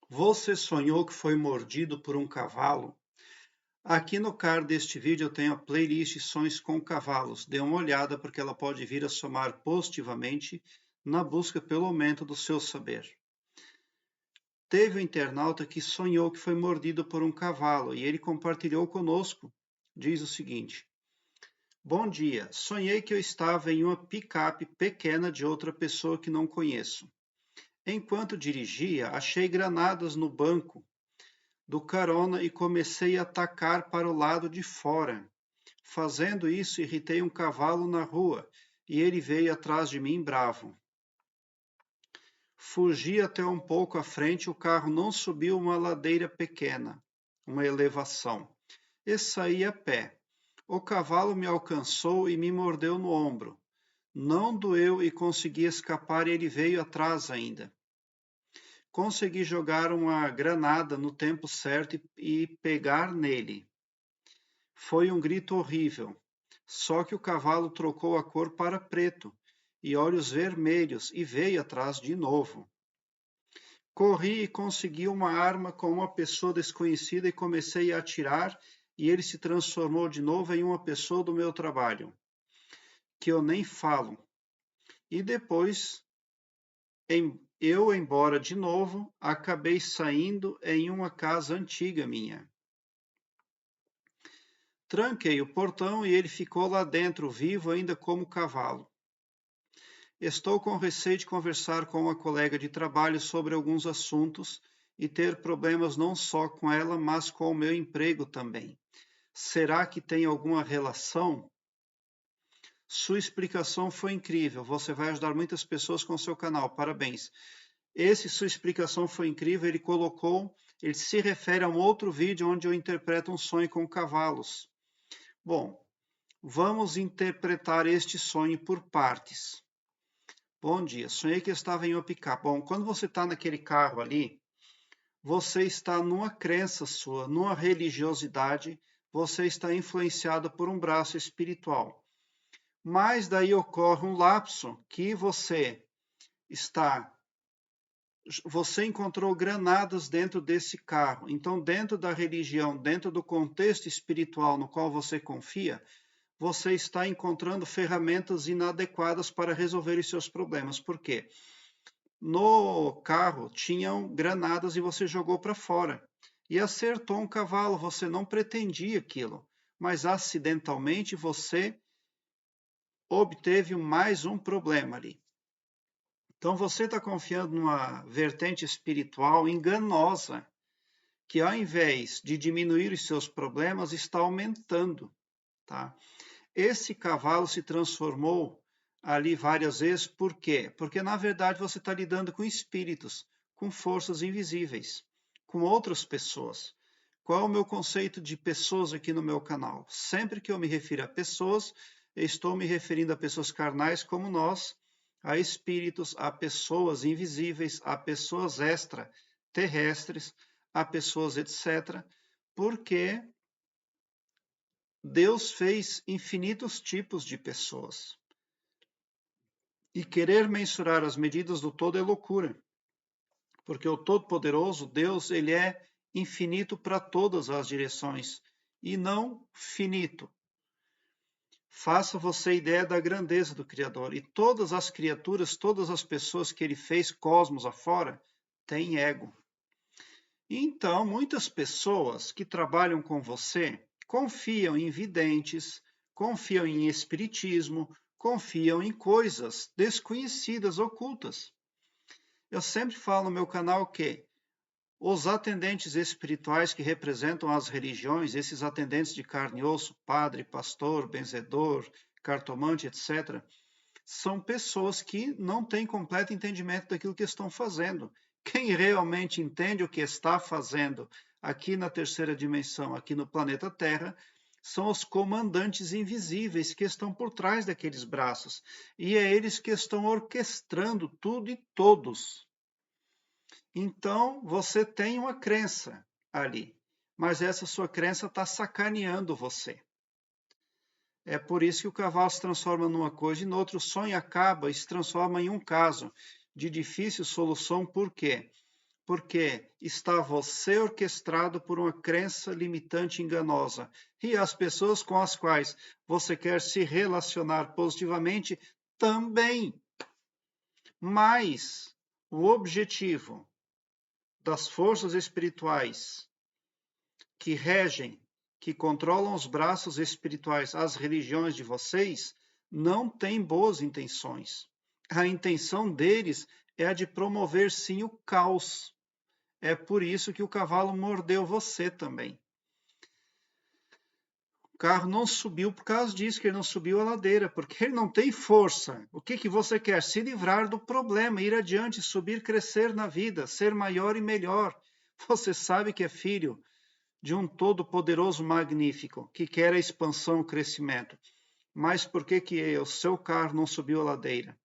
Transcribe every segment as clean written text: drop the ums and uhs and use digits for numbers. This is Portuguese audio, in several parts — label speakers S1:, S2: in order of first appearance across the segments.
S1: Você sonhou que foi mordido por um cavalo? Aqui no card deste vídeo eu tenho a playlist Sonhos com Cavalos. Dê uma olhada porque ela pode vir a somar positivamente na busca pelo aumento do seu saber. Teve um internauta que sonhou que foi mordido por um cavalo e ele compartilhou conosco. Diz o seguinte: Bom dia, sonhei que eu estava em uma picape pequena de outra pessoa que não conheço. Enquanto dirigia, achei granadas no banco do carona e comecei a atacar para o lado de fora. Fazendo isso, irritei um cavalo na rua e ele veio atrás de mim bravo. Fugi até um pouco à frente, o carro não subiu uma ladeira pequena, uma elevação, e saí a pé. O cavalo me alcançou e me mordeu no ombro. Não doeu e consegui escapar e ele veio atrás ainda. Consegui jogar uma granada no tempo certo e pegar nele. Foi um grito horrível. Só que o cavalo trocou a cor para preto e olhos vermelhos e veio atrás de novo. Corri e consegui uma arma com uma pessoa desconhecida e comecei a atirar e ele se transformou de novo em uma pessoa do meu trabalho, que eu nem falo. E depois, eu embora de novo, acabei saindo em uma casa antiga minha. Tranquei o portão e ele ficou lá dentro, vivo ainda como cavalo. Estou com receio de conversar com uma colega de trabalho sobre alguns assuntos e ter problemas não só com ela, mas com o meu emprego também. Será que tem alguma relação? Sua explicação foi incrível. Você vai ajudar muitas pessoas com seu canal. Parabéns. Sua explicação foi incrível. Ele se refere a um outro vídeo onde eu interpreto um sonho com cavalos. Bom, vamos interpretar este sonho por partes. Bom dia, sonhei que eu estava em uma picape. Bom, quando você está naquele carro ali, você está numa crença sua, numa religiosidade, você está influenciado por um braço espiritual. Mas daí ocorre um lapso que você encontrou granadas dentro desse carro. Então, dentro da religião, dentro do contexto espiritual no qual você confia, você está encontrando ferramentas inadequadas para resolver os seus problemas. Por quê? No carro tinham granadas e você jogou para fora. E acertou um cavalo, você não pretendia aquilo, mas acidentalmente você obteve mais um problema ali. Então você está confiando numa vertente espiritual enganosa, que ao invés de diminuir os seus problemas, está aumentando, tá? Esse cavalo se transformou ali várias vezes, por quê? Porque na verdade você está lidando com espíritos, com forças invisíveis, com outras pessoas. Qual é o meu conceito de pessoas aqui no meu canal? Sempre que eu me refiro a pessoas, eu estou me referindo a pessoas carnais como nós, a espíritos, a pessoas invisíveis, a pessoas extraterrestres, a pessoas etc. Porque Deus fez infinitos tipos de pessoas. E querer mensurar as medidas do todo é loucura. Porque o Todo-Poderoso, Deus, ele é infinito para todas as direções e não finito. Faça você ideia da grandeza do Criador. E todas as criaturas, todas as pessoas que ele fez cosmos afora, têm ego. Então, muitas pessoas que trabalham com você confiam em videntes, confiam em espiritismo, confiam em coisas desconhecidas, ocultas. Eu sempre falo no meu canal que os atendentes espirituais que representam as religiões, esses atendentes de carne e osso, padre, pastor, benzedor, cartomante, etc., são pessoas que não têm completo entendimento daquilo que estão fazendo. Quem realmente entende o que está fazendo aqui na terceira dimensão, aqui no planeta Terra, são os comandantes invisíveis que estão por trás daqueles braços. E é eles que estão orquestrando tudo e todos. Então, você tem uma crença ali, mas essa sua crença está sacaneando você. É por isso que o cavalo se transforma numa coisa e no outro sonho acaba e se transforma em um caso de difícil solução. Por quê? Porque está você orquestrado por uma crença limitante enganosa. E as pessoas com as quais você quer se relacionar positivamente também. Mas o objetivo das forças espirituais que regem, que controlam os braços espirituais, as religiões de vocês, não têm boas intenções. A intenção deles é a de promover, sim, o caos. É por isso que o cavalo mordeu você também. O carro não subiu por causa disso, que ele não subiu a ladeira, porque ele não tem força. O que você quer? Se livrar do problema, ir adiante, subir, crescer na vida, ser maior e melhor. Você sabe que é filho de um todo-poderoso magnífico, que quer a expansão, o crescimento. Mas por que o seu carro não subiu a ladeira?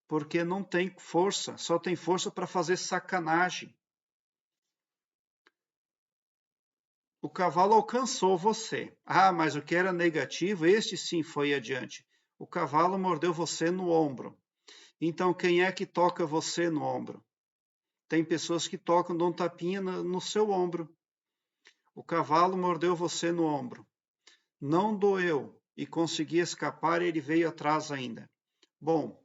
S1: Porque não tem força, só tem força para fazer sacanagem. O cavalo alcançou você. Ah, mas o que era negativo, este sim foi adiante. O cavalo mordeu você no ombro. Então, quem é que toca você no ombro? Tem pessoas que tocam, dão um tapinha no seu ombro. O cavalo mordeu você no ombro. Não doeu e consegui escapar, ele veio atrás ainda. Bom,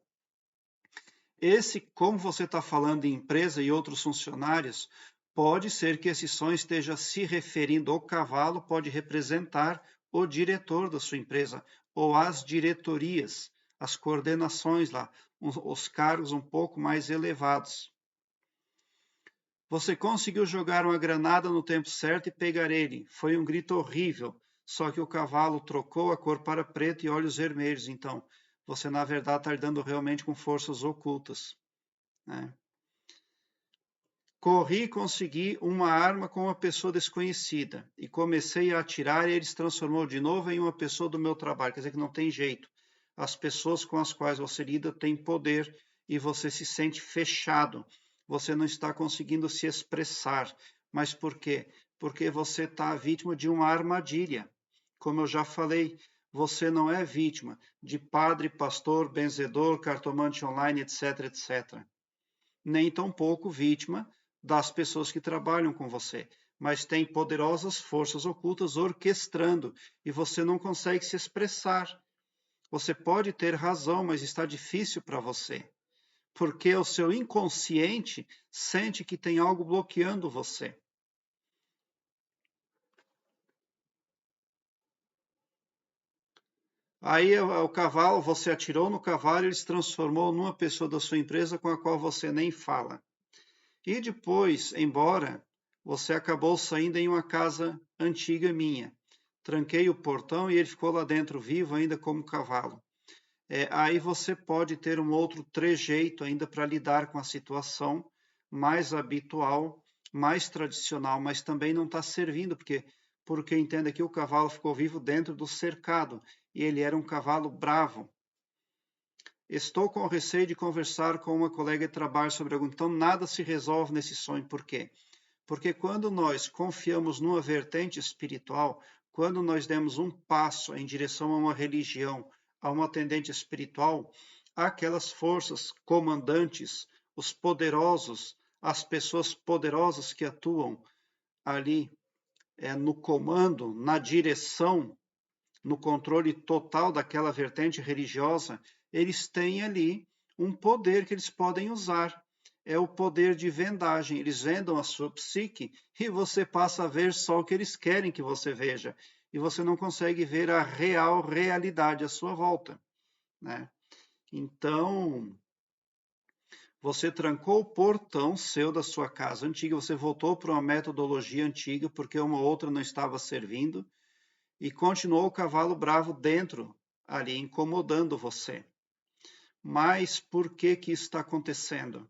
S1: como você está falando em empresa e outros funcionários, pode ser que esse som esteja se referindo ao cavalo, pode representar o diretor da sua empresa, ou as diretorias, as coordenações lá, os cargos um pouco mais elevados. Você conseguiu jogar uma granada no tempo certo e pegar ele. Foi um grito horrível, só que o cavalo trocou a cor para preto e olhos vermelhos. Então, você na verdade está lidando realmente com forças ocultas, né? Corri e consegui uma arma com uma pessoa desconhecida e comecei a atirar e ele se transformou de novo em uma pessoa do meu trabalho. Quer dizer que não tem jeito. As pessoas com as quais você lida têm poder e você se sente fechado. Você não está conseguindo se expressar. Mas por quê? Porque você está vítima de uma armadilha. Como eu já falei, você não é vítima de padre, pastor, benzedor, cartomante online, etc, etc. Nem tampouco vítima das pessoas que trabalham com você, mas tem poderosas forças ocultas orquestrando e você não consegue se expressar. Você pode ter razão, mas está difícil para você, porque o seu inconsciente sente que tem algo bloqueando você. Aí o cavalo, você atirou no cavalo, ele se transformou numa pessoa da sua empresa com a qual você nem fala. E depois, embora você acabou saindo em uma casa antiga minha. Tranquei o portão e ele ficou lá dentro, vivo ainda como cavalo. Aí você pode ter um outro trejeito ainda para lidar com a situação mais habitual, mais tradicional, mas também não está servindo, porque entenda que o cavalo ficou vivo dentro do cercado e ele era um cavalo bravo. Estou com receio de conversar com uma colega de trabalho sobre algo, então nada se resolve nesse sonho. Por quê? Porque quando nós confiamos numa vertente espiritual, quando nós demos um passo em direção a uma religião, a uma tendente espiritual, aquelas forças comandantes, os poderosos, as pessoas poderosas que atuam ali no comando, na direção, no controle total daquela vertente religiosa, eles têm ali um poder que eles podem usar. É o poder de vendagem. Eles vendam a sua psique e você passa a ver só o que eles querem que você veja. E você não consegue ver a real realidade à sua volta, né? Então, você trancou o portão seu da sua casa antiga, você voltou para uma metodologia antiga porque uma outra não estava servindo e continuou o cavalo bravo dentro, ali, incomodando você. Mas por que isso está acontecendo?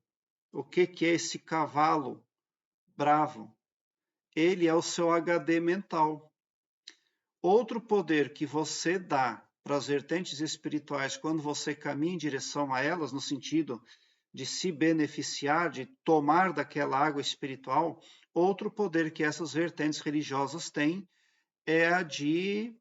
S1: O que é esse cavalo bravo? Ele é o seu HD mental. Outro poder que você dá para as vertentes espirituais quando você caminha em direção a elas, no sentido de se beneficiar, de tomar daquela água espiritual, outro poder que essas vertentes religiosas têm é a de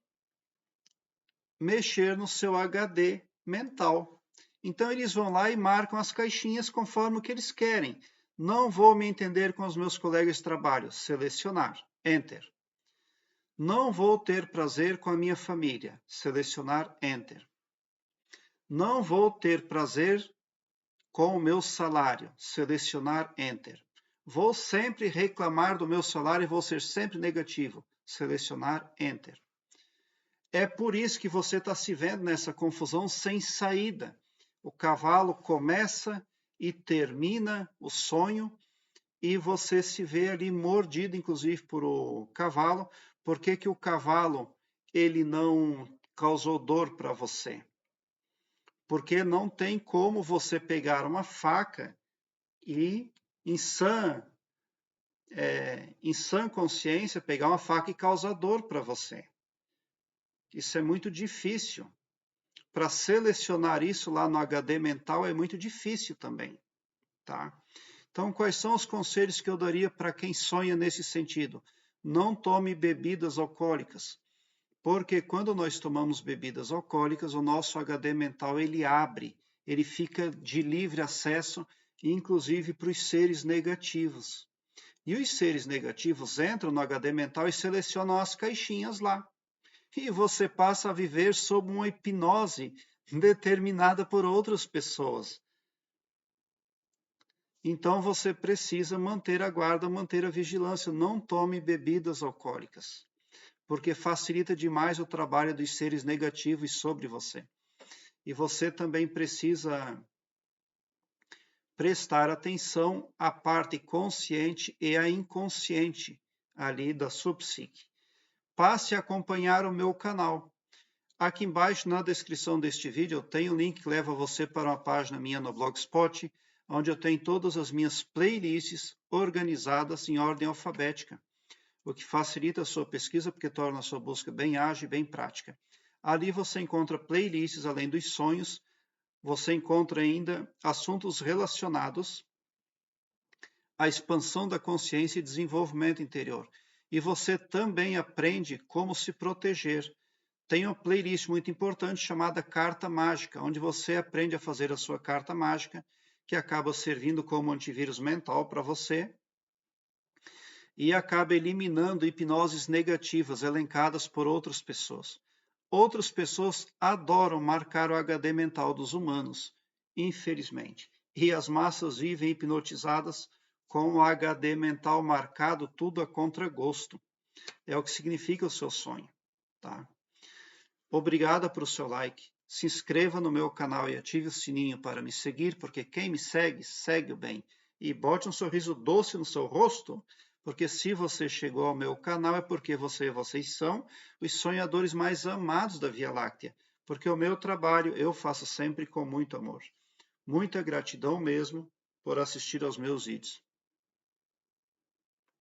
S1: mexer no seu HD mental. Então eles vão lá e marcam as caixinhas conforme o que eles querem. Não vou me entender com os meus colegas de trabalho. Selecionar. Enter. Não vou ter prazer com a minha família. Selecionar. Enter. Não vou ter prazer com o meu salário. Selecionar. Enter. Vou sempre reclamar do meu salário e vou ser sempre negativo. Selecionar. Enter. É por isso que você está se vendo nessa confusão sem saída. O cavalo começa e termina o sonho e você se vê ali mordido, inclusive, por o cavalo. Por que que o cavalo ele não causou dor para você? Porque não tem como você pegar uma faca e, em sã consciência, pegar uma faca e causar dor para você. Isso é muito difícil. Para selecionar isso lá no HD mental é muito difícil também, tá? Então, quais são os conselhos que eu daria para quem sonha nesse sentido? Não tome bebidas alcoólicas, porque quando nós tomamos bebidas alcoólicas, o nosso HD mental ele abre, ele fica de livre acesso, inclusive para os seres negativos. E os seres negativos entram no HD mental e selecionam as caixinhas lá. E você passa a viver sob uma hipnose determinada por outras pessoas. Então você precisa manter a guarda, manter a vigilância. Não tome bebidas alcoólicas, porque facilita demais o trabalho dos seres negativos sobre você. E você também precisa prestar atenção à parte consciente e à inconsciente ali da sua psique. Passe a acompanhar o meu canal. Aqui embaixo, na descrição deste vídeo, eu tenho um link que leva você para uma página minha no Blogspot, onde eu tenho todas as minhas playlists organizadas em ordem alfabética, o que facilita a sua pesquisa, porque torna a sua busca bem ágil e bem prática. Ali você encontra playlists além dos sonhos, você encontra ainda assuntos relacionados à expansão da consciência e desenvolvimento interior. E você também aprende como se proteger. Tem uma playlist muito importante chamada Carta Mágica, onde você aprende a fazer a sua carta mágica, que acaba servindo como antivírus mental para você e acaba eliminando hipnoses negativas elencadas por outras pessoas. Outras pessoas adoram marcar o HD mental dos humanos, infelizmente. E as massas vivem hipnotizadas com o HD mental marcado tudo a contragosto. É o que significa o seu sonho, tá? Obrigada por seu like. Se inscreva no meu canal e ative o sininho para me seguir, porque quem me segue, segue o bem. E bote um sorriso doce no seu rosto, porque se você chegou ao meu canal é porque vocês são os sonhadores mais amados da Via Láctea. Porque o meu trabalho eu faço sempre com muito amor. Muita gratidão mesmo por assistir aos meus vídeos.